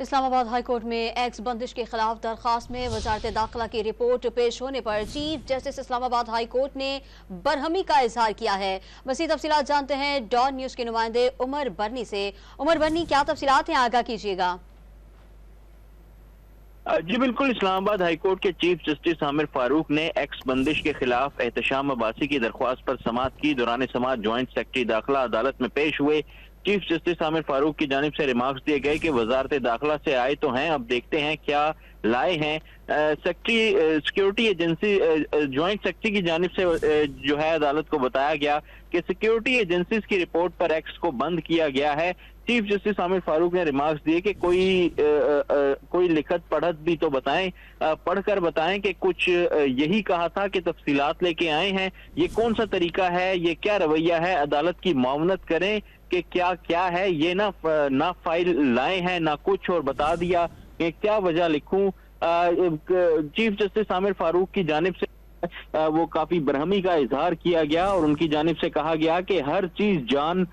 اسلام آباد high court میں x بندش کے خلاف درخواست میں وزارت داخلہ کی رپورٹ پیش ہونے پر چیف جسٹس اسلام آباد ہائی کورٹ نے برہمی کا اظہار کیا ہے۔ مزید تفصیلات جانتے ہیں ڈان نیوز کے نمائندے عمر برنی سے۔ عمر برنی، کیا تفصیلات ہیں، آگاہ کیجیے گا۔ جی بالکل، اسلام آباد ہائی کورٹ کے چیف جسٹس عامر فاروق نے ایکس بندش کے خلاف احتشام عباسی کی درخواست پر سماعت کی۔ دوران سماعت جوائنٹ سیکرٹری داخلہ عدالت میں پیش ہوئے۔ چیف جسٹس عامر فاروق کی جانب سے ریمارکس دیے گئے کہ وزارت داخلہ سے آئے تو ہیں، اب دیکھتے ہیں کیا لائے ہیں۔ سیکیورٹی ایجنسی جوائنٹ سیکرٹری کی جانب سے جو ہے عدالت کو بتایا گیا کہ سیکیورٹی ایجنسیز کی رپورٹ پر ایکس کو بند کیا گیا ہے۔ چیف جسٹس عامر فاروق نے ریمارکس دیے کہ کوئی لکھت پڑھت بھی تو بتائیں، پڑھ کر بتائیں کہ کچھ یہی کہا تھا کہ تفصیلات لے کے آئے ہیں، یہ کون سا طریقہ ہے، یہ کیا رویہ ہے، عدالت کی معاونت کریں کہ کیا ہے، یہ نہ فائل لائے ہیں نہ کچھ اور بتا دیا کہ کیا وجہ لکھوں۔ چیف جسٹس عامر فاروق کی جانب سے وہ کافی برہمی کا اظہار کیا گیا اور ان کی جانب سے کہا گیا کہ ہر چیز جان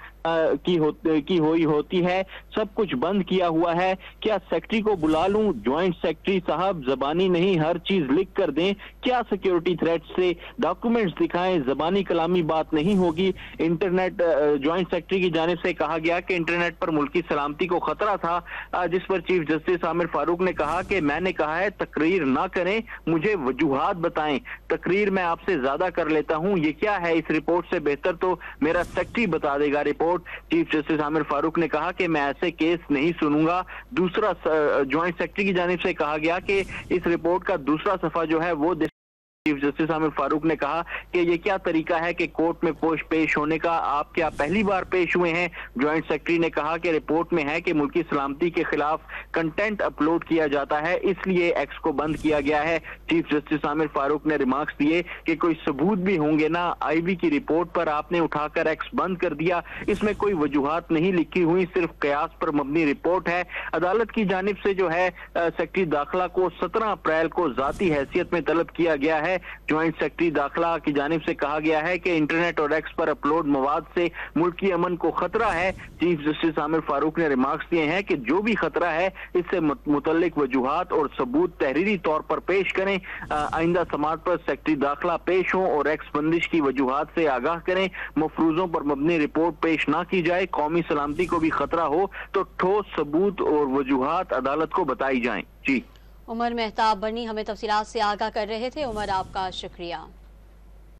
کی ہوئی ہوتی ہے، سب کچھ بند کیا ہوا ہے، کیا سیکرٹری کو بلا لوں؟ جوائنٹ سیکرٹری صاحب زبانی نہیں، ہر چیز لکھ کر دیں، کیا سیکیورٹی تھریٹ سے ڈاکومنٹس دکھائیں، زبانی کلامی بات نہیں ہوگی۔ انٹرنیٹ جوائنٹ سیکرٹری کی جانب سے کہا گیا کہ انٹرنیٹ پر ملکی سلامتی کو خطرہ تھا، جس پر چیف جسٹس عامر فاروق نے کہا کہ میں نے کہا ہے تقریر نہ کریں، مجھے وجوہات بتائیں، تقریر میں آپ سے زیادہ کر لیتا ہوں، یہ کیا ہے اس رپورٹ سے بہتر تو میرا سیکرٹری بتا دے گا رپورٹ۔ چیف جسٹس عامر فاروق نے کہا کہ میں ایسے کیس نہیں سنوں گا۔ دوسرا جوائنٹ سیکرٹری کی جانب سے کہا گیا کہ اس رپورٹ کا دوسرا صفحہ جو ہے وہ چیف جسٹس عامر فاروق نے کہا کہ یہ کیا طریقہ ہے کہ کورٹ میں پیش ہونے کا، آپ کیا پہلی بار پیش ہوئے ہیں؟ جوائنٹ سیکرٹری نے کہا کہ رپورٹ میں ہے کہ ملکی سلامتی کے خلاف کنٹینٹ اپلوڈ کیا جاتا ہے، اس لیے ایکس کو بند کیا گیا ہے۔ چیف جسٹس عامر فاروق نے ریمارکس دیے کہ کوئی ثبوت بھی ہوں گے نا، آئی بی کی رپورٹ پر آپ نے اٹھا کر ایکس بند کر دیا، اس میں کوئی وجوہات نہیں لکھی ہوئی، صرف قیاس پر مبنی رپورٹ ہے۔ عدالت کی جانب سے جو ہے سیکرٹری داخلہ کو 17 اپریل کو ذاتی حیثیت میں طلب کیا گیا ہے۔ جوائنٹ سیکرٹری داخلہ کی جانب سے کہا گیا ہے کہ انٹرنیٹ اور ایکس پر اپلوڈ مواد سے ملکی امن کو خطرہ ہے۔ چیف جسٹس عامر فاروق نے ریمارکس دیے ہیں کہ جو بھی خطرہ ہے اس سے متعلق وجوہات اور ثبوت تحریری طور پر پیش کریں، آئندہ سماعت پر سیکرٹری داخلہ پیش ہوں اور ایکس بندش کی وجوہات سے آگاہ کریں، مفروضوں پر مبنی رپورٹ پیش نہ کی جائے، قومی سلامتی کو بھی خطرہ ہو تو ٹھوس ثبوت اور وجوہات عدالت کو بتائی جائیں۔ جی عمر مہتاب برنی ہمیں تفصیلات سے آگاہ کر رہے تھے۔ عمر، آپ کا شکریہ۔